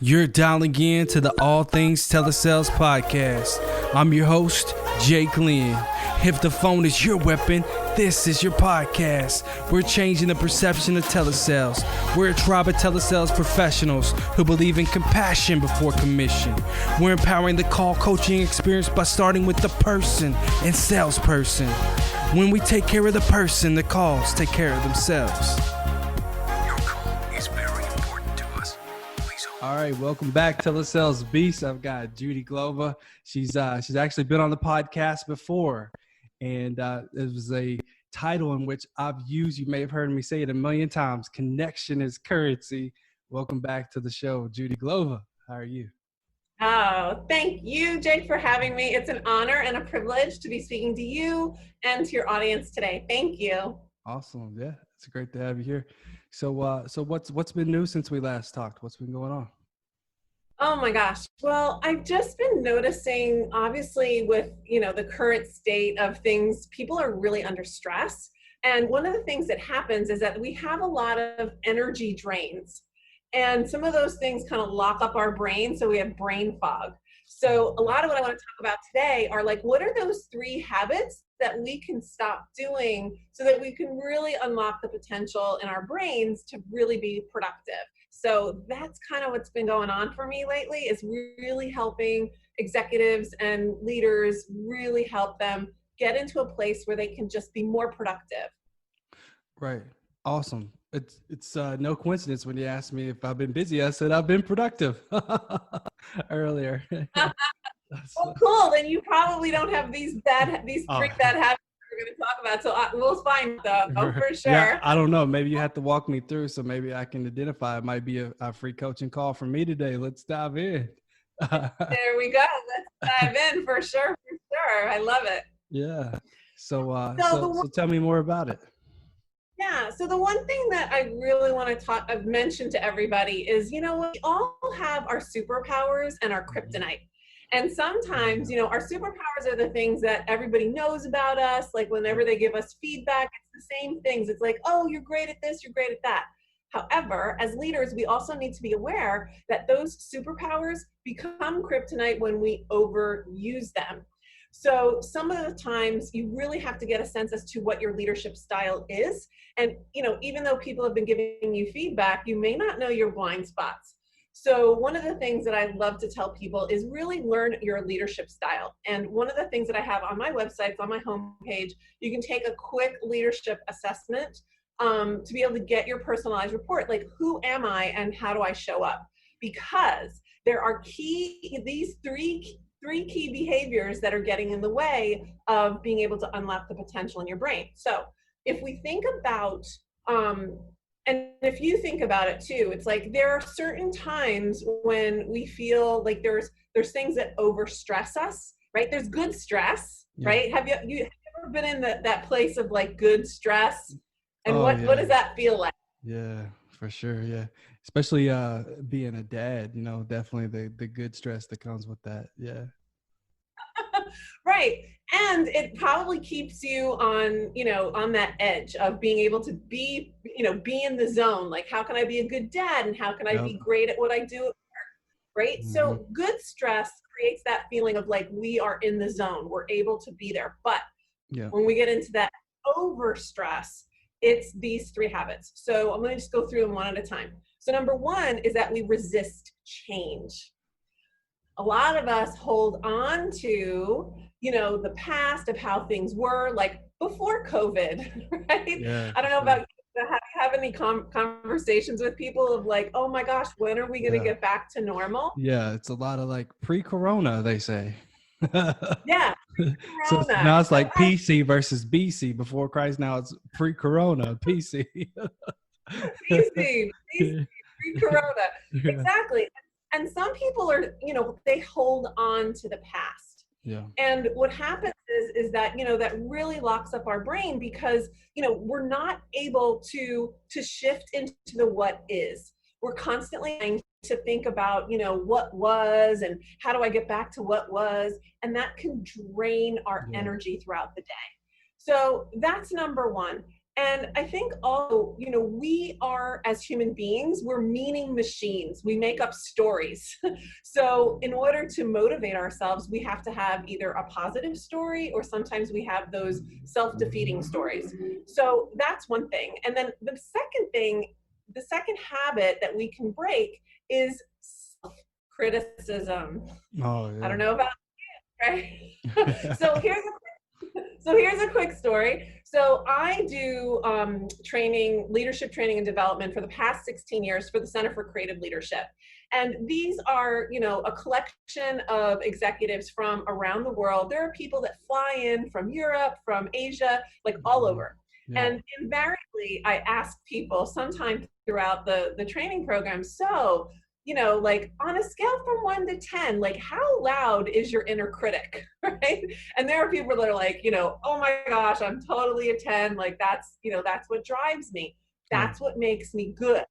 You're dialing in to the All Things Telesales podcast. I'm your host, Jake Lynn. If the phone is your weapon, this is your podcast. We're changing the perception of telesales. We're a tribe of telesales professionals who believe in compassion before commission. We're empowering the call coaching experience by starting with the person and salesperson. When we take care of the person, the calls take care of themselves. All right, welcome back, Telesales Beast. I've got Judi Glova. She's actually been on the podcast before, and it was a title in which I've used. You may have heard me say it a million times. Connection is currency. Welcome back to the show, Judi Glova. How are you? Oh, thank you, Jake, for having me. It's an honor and a privilege to be speaking to you and to your audience today. Thank you. Awesome. Yeah, it's great to have you here. So what's been new since we last talked? What's been going on? Oh my gosh. Well, I've just been noticing, obviously, with, the current state of things, people are really under stress. And one of the things that happens is that we have a lot of energy drains. And some of those things kind of lock up our brain, so we have brain fog. So a lot of what I want to talk about today are like, what are those 3 habits that we can stop doing so that we can really unlock the potential in our brains to really be productive? So that's kind of what's been going on for me lately, is really helping executives and leaders, really help them get into a place where they can just be more productive. Right. Awesome. It's no coincidence when you asked me if I've been busy. I said I've been productive earlier. Well, cool. Then you probably don't have these 3 bad habits we're going to talk about. So we'll find them for sure. Yeah, I don't know. Maybe you have to walk me through so maybe I can identify. It might be a free coaching call for me today. Let's dive in. There we go. Let's dive in for sure. I love it. Yeah. So tell me more about it. Yeah. So the one thing that I really want to I've mentioned to everybody is, we all have our superpowers and our kryptonite. And sometimes, our superpowers are the things that everybody knows about us. Like whenever they give us feedback, it's the same things. It's like, oh, you're great at this, you're great at that. However, as leaders, we also need to be aware that those superpowers become kryptonite when we overuse them. So some of the times you really have to get a sense as to what your leadership style is. And, even though people have been giving you feedback, you may not know your blind spots. So one of the things that I love to tell people is really learn your leadership style. And one of the things that I have on my website, it's on my homepage, you can take a quick leadership assessment to be able to get your personalized report. Like, who am I and how do I show up? Because there are these three key behaviors that are getting in the way of being able to unlock the potential in your brain. So if we think about, and if you think about it too, it's like there are certain times when we feel like there's things that overstress us, right? There's good stress, right? Have you ever been in that place of like good stress? And what does that feel like? Yeah, for sure. Yeah. Especially being a dad, definitely the good stress that comes with that. Yeah. Right. And it probably keeps you on that edge of being able to be in the zone. Like, how can I be a good dad? And how can I be great at what I do at work? Right. Mm-hmm. So good stress creates that feeling of like, we are in the zone. We're able to be there. But when we get into that over stress, it's these 3 habits. So I'm going to just go through them one at a time. So number 1 is that we resist change. A lot of us hold on to, the past of how things were, like before COVID, right? Yeah, I don't know about you. Have any conversations with people of like, oh my gosh, when are we going to get back to normal? Yeah, it's a lot of like pre-corona, they say. Yeah. So now it's like PC versus BC. Before Christ, now it's pre-corona, PC. PC, pre-corona. Exactly. And some people are, they hold on to the past. Yeah. And what happens is that, that really locks up our brain because, we're not able to shift into the what is. We're constantly trying to think about, what was and how do I get back to what was, and that can drain our energy throughout the day. So that's number 1. And I think also, we are, as human beings, we're meaning machines. We make up stories. So in order to motivate ourselves, we have to have either a positive story, or sometimes we have those self-defeating stories. So that's one thing. And then the second habit that we can break is self-criticism. Oh I don't yeah. know about you, right? So here's a quick story. So I do leadership training and development for the past 16 years for the Center for Creative Leadership. And these are, a collection of executives from around the world. There are people that fly in from Europe, from Asia, like all over. Yeah. And invariably, I ask people sometime throughout the training program, so, like on a scale from 1 to 10, like how loud is your inner critic, right? And there are people that are like, oh my gosh, I'm totally a 10. Like that's what drives me. That's what makes me good.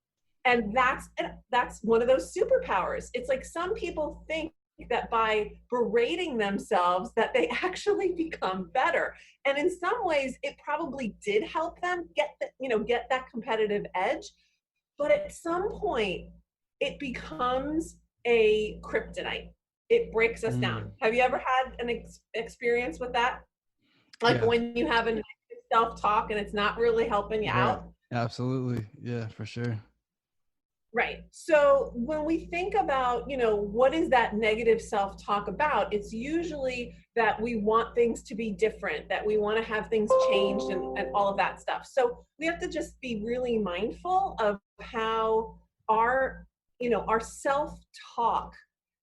And that's one of those superpowers. It's like some people think that by berating themselves that they actually become better. And in some ways, it probably did help them get that competitive edge. But at some point, it becomes a kryptonite. It breaks us down. Have you ever had an experience with that? Like when you have a negative self-talk and it's not really helping you out? Absolutely. Yeah, for sure. Right. So when we think about, what is that negative self-talk about? It's usually that we want things to be different, that we want to have things changed and all of that stuff. So we have to just be really mindful of how our self-talk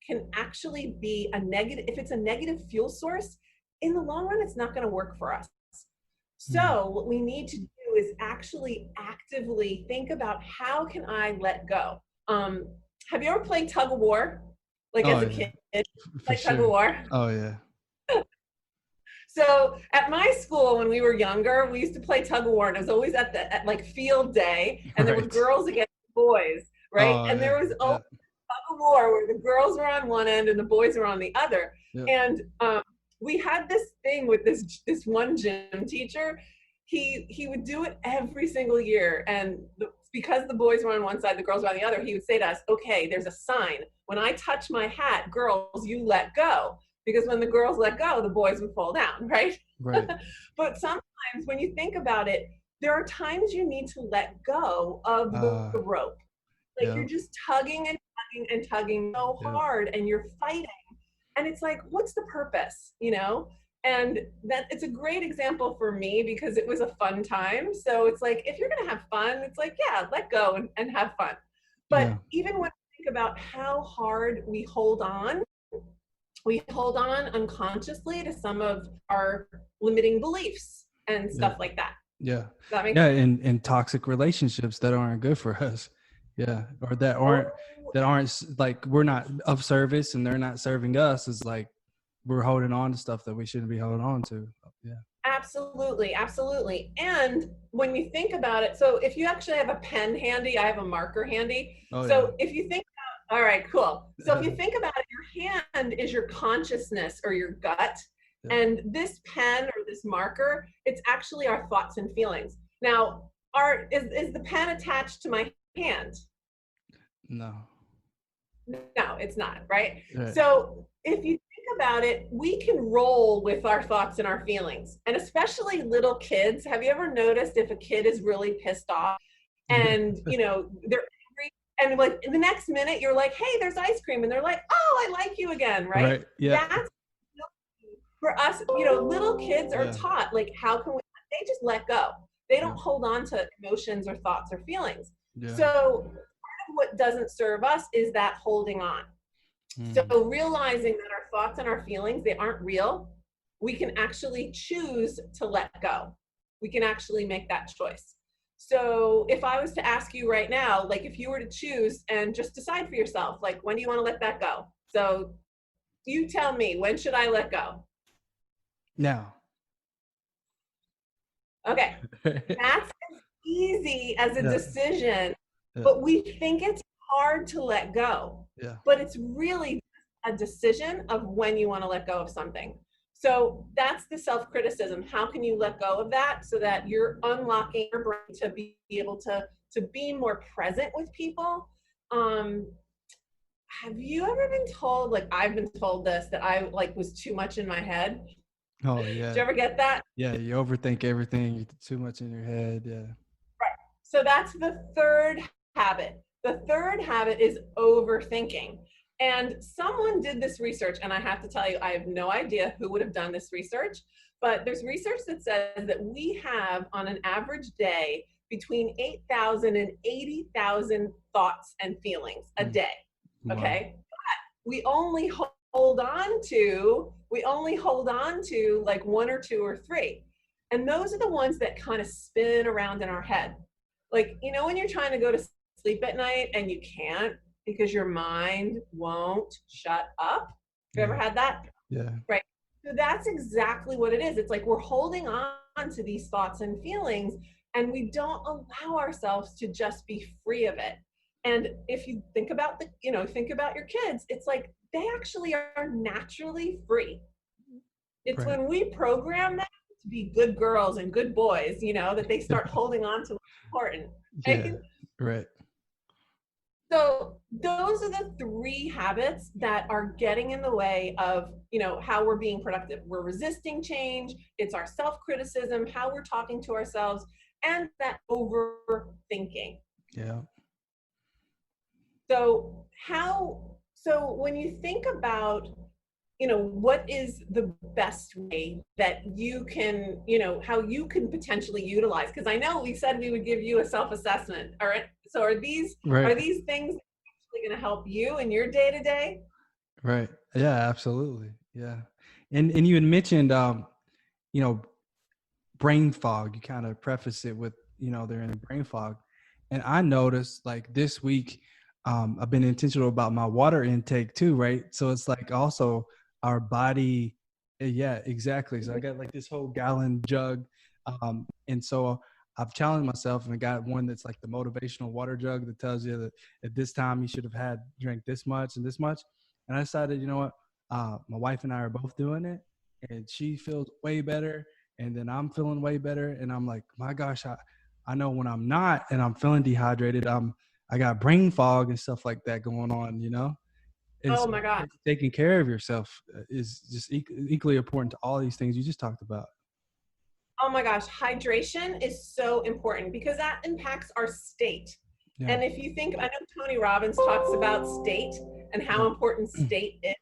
can actually be a negative. If it's a negative fuel source, in the long run, it's not going to work for us. So what we need to do is actually actively think about, how can I let go? Have you ever played tug of war? Like as a kid, for tug of war? Oh yeah. So at my school, when we were younger, we used to play tug of war, and it was always at like field day, and there were girls against boys, right? And there was always tug of war where the girls were on one end and the boys were on the other. And we had this thing with this one gym teacher. He would do it every single year, and because the boys were on one side, the girls were on the other, he would say to us, okay, there's a sign. When I touch my hat, girls, you let go. Because when the girls let go, the boys would fall down, right? Right. But sometimes when you think about it, there are times you need to let go of the rope. Like you're just tugging and tugging and tugging so hard, and you're fighting. And it's like, what's the purpose, And that it's a great example for me because it was a fun time. So it's like, if you're going to have fun, it's like, yeah, let go and have fun. But even when we think about how hard we hold on unconsciously to some of our limiting beliefs and stuff like that. Yeah. Does that make sense? And toxic relationships that aren't good for us. Yeah. Or that aren't like, we're not of service and they're not serving us. Is like, we're holding on to stuff that we shouldn't be holding on to. Yeah. Absolutely. Absolutely. And when you think about it, so if you actually have a pen handy, I have a marker handy. If you think about, all right, cool. So if you think about it, your hand is your consciousness or your gut. And this pen or this marker, it's actually our thoughts and feelings. Now, is the pen attached to my hand? No, it's not, right? So if you think about it, we can roll with our thoughts and our feelings. And especially little kids. Have you ever noticed if a kid is really pissed off and, they're angry, and like in the next minute you're like, hey, there's ice cream. And they're like, oh, I like you again, right? Yeah. That's for us, little kids are taught, like, they just let go. They don't hold on to emotions or thoughts or feelings. So part of what doesn't serve us is that holding on. So realizing that our thoughts and our feelings, they aren't real, we can actually choose to let go. We can actually make that choice. So if I was to ask you right now, like if you were to choose and just decide for yourself, like, when do you want to let that go? So you tell me, when should I let go? Now. Okay. That's as easy as a decision, but we think it's hard to let go. But it's really a decision of when you want to let go of something. So that's the self-criticism. How can you let go of that so that you're unlocking your brain to be able to be more present with people? Um, have you ever been told, like I've been told this, that I like was too much in my head? Oh Did yeah. you ever get that? Yeah, you overthink everything. You're too much in your head. Yeah. Right. So that's the third habit. The third habit is overthinking. And someone did this research, and I have to tell you, I have no idea who would have done this research, but there's research that says that we have on an average day between 8,000 and 80,000 thoughts and feelings a Mm. day. Wow. Okay. We only hold on to like one or two or three. And those are the ones that kind of spin around in our head. Like, when you're trying to go to sleep at night and you can't because your mind won't shut up. Have you ever Yeah. had that? Yeah. Right. So that's exactly what it is. It's like we're holding on to these thoughts and feelings, and we don't allow ourselves to just be free of it. And if you think about think about your kids, it's like they actually are naturally free. It's Right. when we program them to be good girls and good boys, that they start holding on to what's important. Yeah. Right? Right. So those are the three habits that are getting in the way of, how we're being productive. We're resisting change. It's our self-criticism, how we're talking to ourselves, and that overthinking. Yeah. So when you think about, what is the best way that you can, how you can potentially utilize, because I know we said we would give you a self-assessment. All right. So are these Right. things actually going to help you in your day to day? Right. Yeah, absolutely. Yeah. And you had mentioned you know, brain fog. You kind of preface it with, they're in brain fog. And I noticed like this week, I've been intentional about my water intake too, right? So it's like also our body. Yeah, exactly. So I got like this whole gallon jug. And so I've challenged myself and I got one that's like the motivational water jug that tells you that at this time you should have drank this much and this much. And I decided, you know what? My wife and I are both doing it and she feels way better and then I'm feeling way better. And I'm like, my gosh, I know when I'm not and I'm feeling dehydrated, I got brain fog and stuff like that going on. And Oh so my gosh. taking care of yourself is just equally important to all these things you just talked about. Oh my gosh. Hydration is so important because that impacts our state. Yeah. And if you think, I know Tony Robbins talks about state and how important Yeah. state is.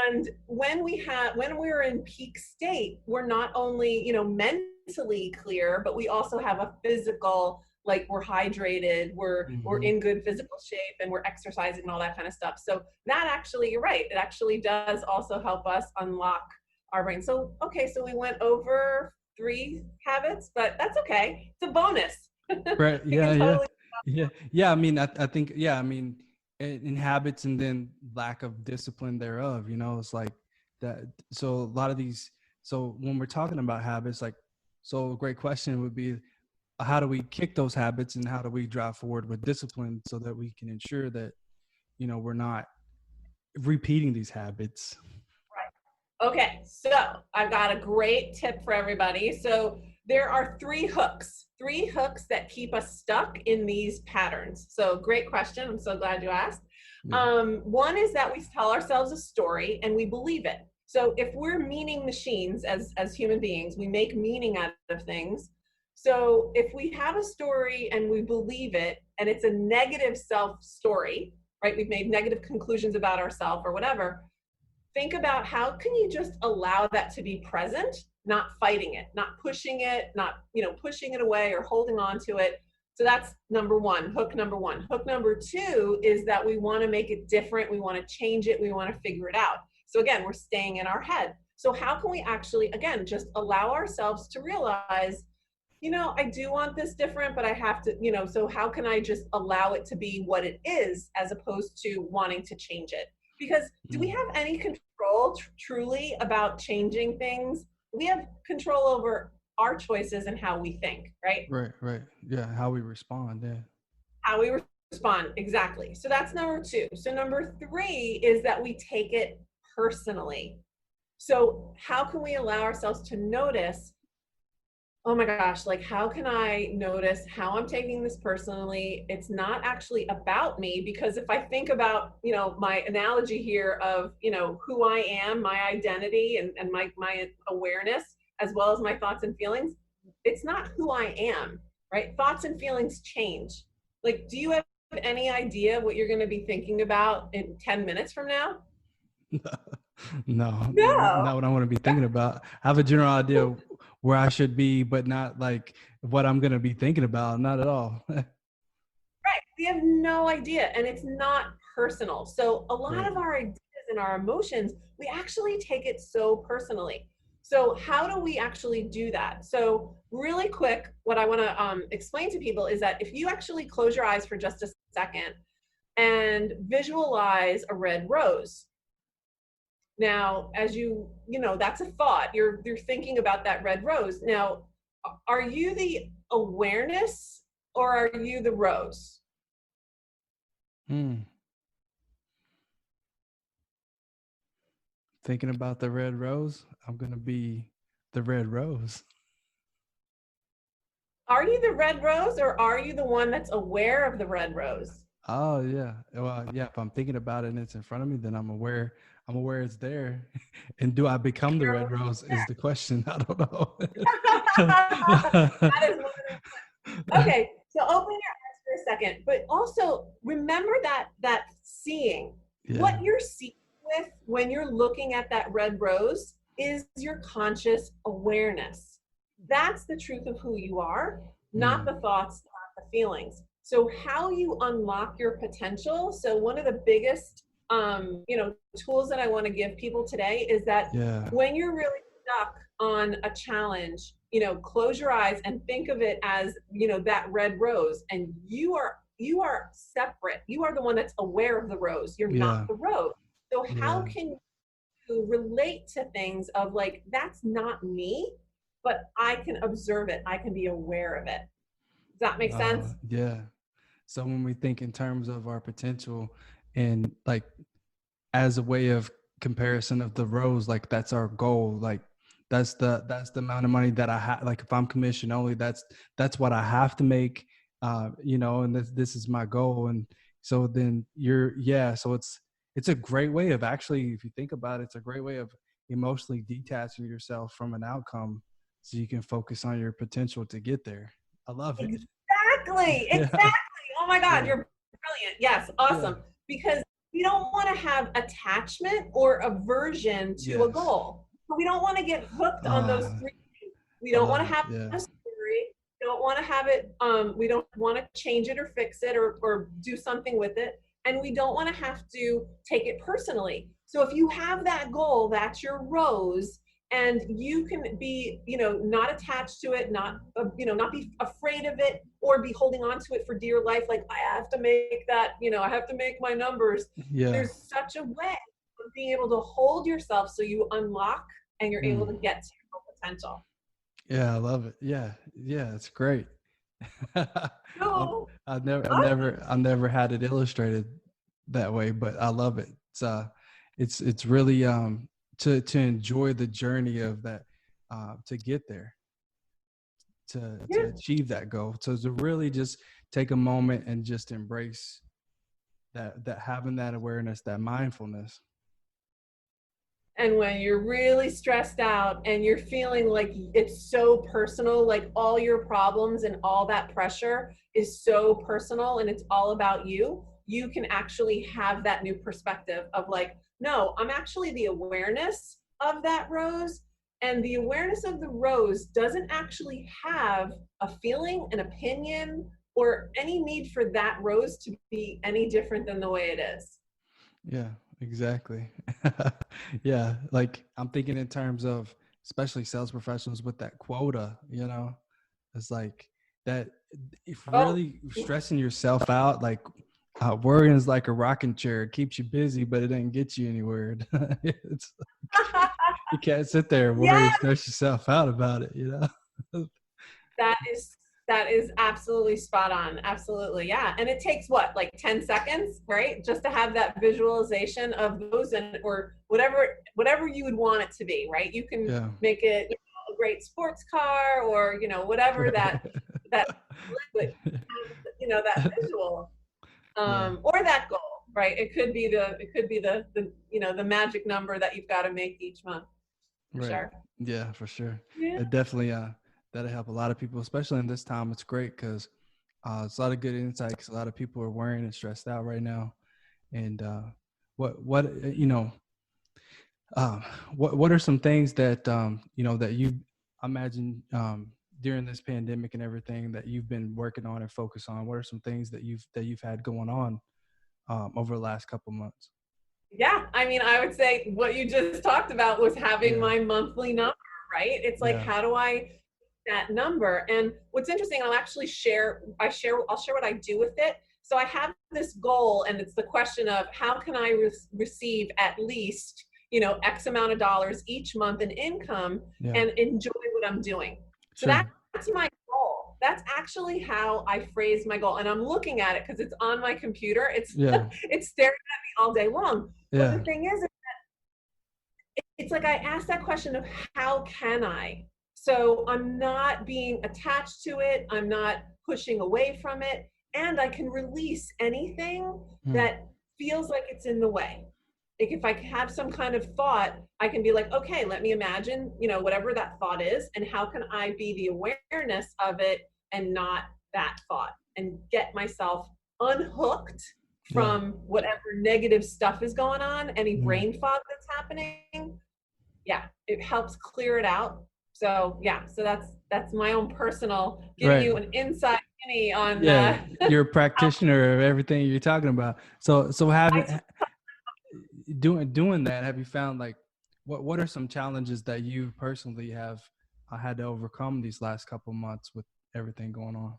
And when we're in peak state, we're not only, mentally clear, but we also have a physical, like we're hydrated, we're Hmm. in good physical shape and we're exercising and all that kind of stuff. So that actually, you're right. It actually does also help us unlock our brain. So, okay, so we went over three habits, but that's okay. It's a bonus. Right. We Yeah. can Yeah. totally. Yeah. Yeah. I mean, I think, yeah, I mean, in habits and then lack of discipline thereof, it's like that. So a lot of these, so when we're talking about habits, like, so a great question would be, how do we kick those habits and how do we drive forward with discipline so that we can ensure that, we're not repeating these habits? Okay, so I've got a great tip for everybody. So there are three hooks that keep us stuck in these patterns. So great question. I'm so glad you asked. Yeah. One is that we tell ourselves a story and we believe it. So if we're meaning machines as human beings, we make meaning out of things. So if we have a story and we believe it and it's a negative self story, right? We've made negative conclusions about ourselves or whatever. Think about how can you just allow that to be present, not fighting it, not pushing it, not pushing it away or holding on to it. So that's number one, hook number one. Hook number two is that we want to make it different, we want to change it, we want to figure it out. So again, we're staying in our head. So how can we actually, again, just allow ourselves to realize, I do want this different, but I have to, so how can I just allow it to be what it is as opposed to wanting to change it? Because do we Mm. have any control truly about changing things? We have control over our choices and how we think, right? Right. Right. Yeah. How we respond. Yeah. How we respond, exactly. So that's number two. So number three is that we take it personally. So how can we allow ourselves to notice, oh my gosh, like how can I notice how I'm taking this personally? It's not actually about me, because if I think about, my analogy here of, who I am, my identity and my awareness, as well as my thoughts and feelings, it's not who I am, right? Thoughts and feelings change. Like, do you have any idea what you're going to be thinking about in 10 minutes from now? No, No. not what I want to be thinking about. I have a general idea where I should be, but not like what I'm going to be thinking about. Not at all. Right. We have no idea. And it's not personal. So a lot Right. of our ideas and our emotions, we actually take it so personally. So how do we actually do that? So really quick, what I want to explain to people is that if you actually close your eyes for just a second and visualize a red rose. Now, as that's a thought. You're thinking about that red rose. Now, are you the awareness or are you the rose? Hmm. Thinking about the red rose, I'm going to be the red rose. Are you the red rose or are you the one that's aware of the red rose? Oh yeah. Well, yeah, if I'm thinking about it and it's in front of me, then I'm aware it's there. And do I become the red rose is the question. I don't know. That is one of the, okay. So open your eyes for a second, but also remember that seeing, Yeah. what you're seeing with when you're looking at that red rose is your conscious awareness. That's the truth of who you are, not Mm. the thoughts, not the feelings. So how you unlock your potential. So one of the biggest tools that I want to give people today is that Yeah. when you're really stuck on a challenge, close your eyes and think of it as, that red rose, and you are separate. You are the one that's aware of the rose. You're not Yeah. the rose. So how Yeah. can you relate to things of like, that's not me, but I can observe it. I can be aware of it. Does that make sense? Yeah. So when we think in terms of our potential and like as a way of comparison of the rows, like that's our goal. Like that's the amount of money that I have. Like if I'm commission only, that's what I have to make. And this is my goal. And so then so it's a great way of actually, if you think about it, it's a great way of emotionally detaching yourself from an outcome so you can focus on your potential to get there. I love it. Exactly. Yeah. Exactly. Oh my God, Yeah. you're brilliant. Yes, Yeah. awesome. Because we don't want to have attachment or aversion to a Yes. goal. So we don't want to get hooked on those Uh, three things. We I don't want love to it. have Yeah. a story. We don't want to have it, we don't want to change it or fix it or do something with it. And we don't want to have to take it personally. So if you have that goal, that's your rose, and you can be not attached to it, not be afraid of it or be holding on to it for dear life, like I have to make that, I have to make my numbers. Yeah. There's such a way of being able to hold yourself so you unlock and you're able Mm. to get to your full potential. Yeah, I love it. Yeah. Yeah, it's great. So I never had it illustrated that way, but I love it. It's really to enjoy the journey of that, to get there, to yeah. achieve that goal. So to really just take a moment and just embrace that having that awareness, that mindfulness. And when you're really stressed out and you're feeling like it's so personal, like all your problems and all that pressure is so personal and it's all about you, you can actually have that new perspective of like, no, I'm actually the awareness of that rose. And the awareness of the rose doesn't actually have a feeling, an opinion, or any need for that rose to be any different than the way it is. Yeah, exactly. Yeah, like I'm thinking in terms of especially sales professionals with that quota. It's like that if Oh, really stressing yourself out, like worrying is like a rocking chair. It keeps you busy, but it doesn't get you anywhere. It's you can't sit there and worry and yes, stress yourself out about it. that is That is absolutely spot on. Absolutely. Yeah. And it takes what, like 10 seconds, right? Just to have that visualization of those and or whatever you would want it to be, right? You can Yeah. make it a great sports car or, whatever that liquid, that visual Yeah. or that goal, right? It could be the magic number that you've got to make each month. For Right. sure. Yeah, for sure. Yeah. It definitely that'll help a lot of people, especially in this time. It's great because it's a lot of good insight. 'Cause a lot of people are worrying and stressed out right now. And what um, what are some things that that you imagine during this pandemic and everything that you've been working on and focus on? What are some things that you've had going on over the last couple months? Yeah, I mean, I would say what you just talked about was having Yeah. my monthly number, right? It's like, Yeah. how do I that number? And what's interesting, I'll share what I do with it. So I have this goal, and it's the question of how can I receive at least, X amount of dollars each month in income Yeah. and enjoy what I'm doing. So Sure. that's my goal. That's actually how I phrase my goal. And I'm looking at it because it's on my computer. It's Yeah. it's staring at me all day long. But the Yeah. thing is, it's like I asked that question of how can I? So I'm not being attached to it. I'm not pushing away from it. And I can release anything Hmm. that feels like it's in the way. Like if I have some kind of thought, I can be like, okay, let me imagine, whatever that thought is, and how can I be the awareness of it and not that thought and get myself unhooked Yeah. from whatever negative stuff is going on, any Hmm. brain fog that's happening. Yeah, it helps clear it out. So yeah, so that's my own personal giving Right. you an inside skinny on Yeah. You're a how practitioner of everything you're talking about. So I doing that, have you found like what are some challenges that you personally have had to overcome these last couple months with everything going on?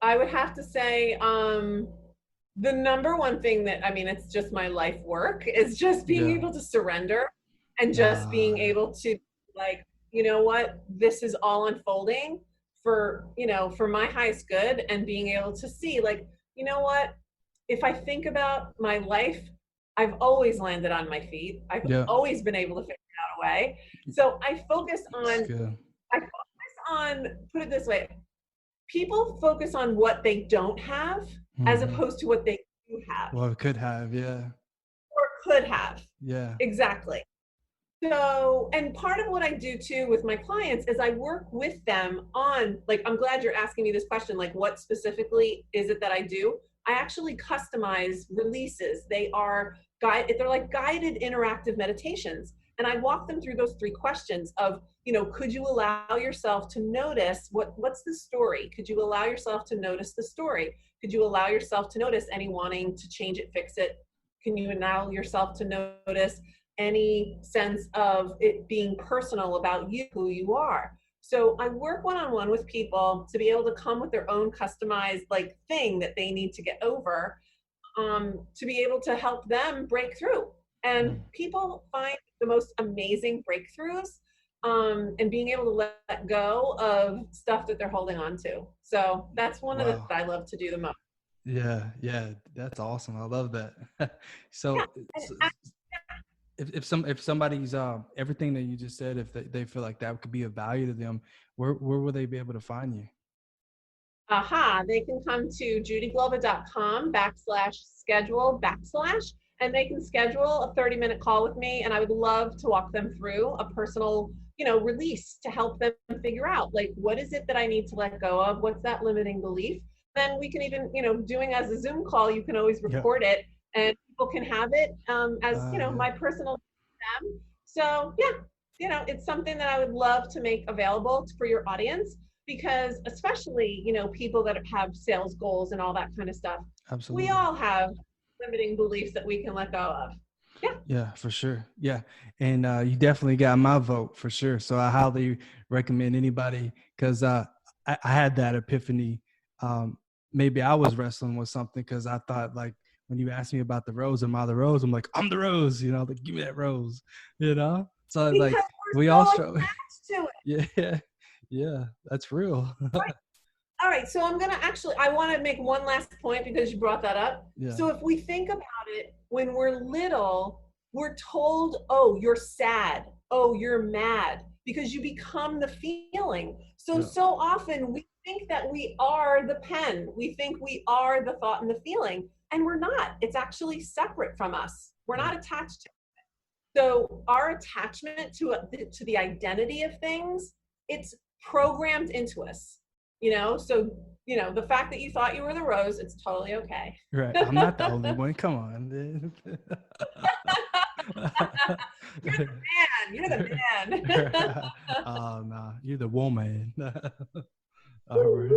I would have to say the number one thing that, I mean, it's just my life work is just being Yeah. able to surrender and just being Yeah. able to like, you know what, this is all unfolding for my highest good, and being able to see like, you know what, if I think about my life, I've always landed on my feet. I've Yeah. always been able to figure out a way. So It's good. I focus on, put it this way, people focus on what they don't have as Hmm. opposed to what they do have Well, it could have. Yeah. or could have. Yeah. Exactly. So, and part of what I do too with my clients is I work with them on, like, I'm glad you're asking me this question, like, what specifically is it that I do? I actually customize releases. They're like guided interactive meditations. And I walk them through those three questions of, could you allow yourself to notice what's the story? Could you allow yourself to notice the story? Could you allow yourself to notice any wanting to change it, fix it? Can you allow yourself to notice any sense of it being personal about you, who you are? So I work one-on-one with people to be able to come with their own customized like thing that they need to get over, to be able to help them break through. And Mm. people find the most amazing breakthroughs, and being able to let go of stuff that they're holding on to. So that's one of the Wow. that I love to do the most. Yeah. Yeah. That's awesome. I love that. Yeah. so, And so if somebody's everything that you just said, if they feel like that could be of value to them, where will they be able to find you? They can come to judiglova.com/schedule/ and they can schedule a 30-minute call with me. And I would love to walk them through a personal, release to help them figure out like, what is it that I need to let go of? What's that limiting belief? Then we can even, doing as a Zoom call, you can always Yeah. record it and people can have it as, Yeah. my personal them. So yeah, it's something that I would love to make available for your audience, because especially, people that have sales goals and all that kind of stuff, we Absolutely. all have limiting beliefs that we can let go of. Yeah. Yeah, for sure. Yeah. And you definitely got my vote for sure. So I highly recommend anybody, because I had that epiphany. Um, Maybe I was wrestling with something because I thought like when you asked me about the rose, am I the rose? I'm like, I'm the rose, like give me that rose. So like Because we we're all so struggle. attached to it. Yeah. Yeah, that's real. All right, so I want to make one last point because you brought that up. Yeah. So if we think about it, when we're little, we're told, oh, you're sad, oh, you're mad, because you become the feeling. So often we think that we are the pen. We think we are the thought and the feeling, and we're not. It's actually separate from us. We're not attached to it. So our attachment to the identity of things, it's programmed into us. So the fact that you thought you were the rose, it's totally okay. Right. I'm not the only one. Come on. You're the man. Oh, no, you're the woman. All right.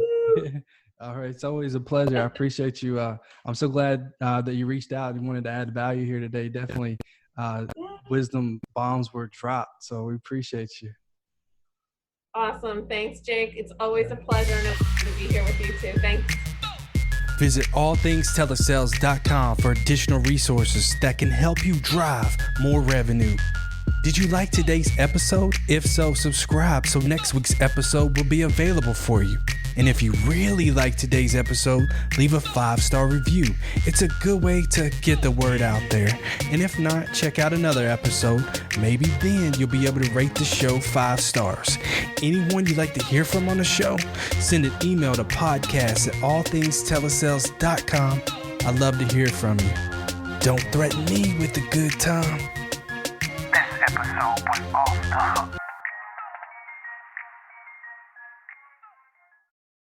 All right. It's always a pleasure. I appreciate you. I'm so glad that you reached out and wanted to add value here today. Definitely wisdom bombs were dropped. So we appreciate you. Awesome. Thanks, Jake. It's always a pleasure to be here with you too. Thanks. Visit allthingstelesales.com for additional resources that can help you drive more revenue. Did you like today's episode? If so, subscribe so next week's episode will be available for you. And if you really like today's episode, leave a 5-star review. It's a good way to get the word out there. And if not, check out another episode. Maybe then you'll be able to rate the show 5 stars. Anyone you'd like to hear from on the show, send an email to podcast@allthingstelesales.com. I'd love to hear from you. Don't threaten me with a good time. This episode was off the hook.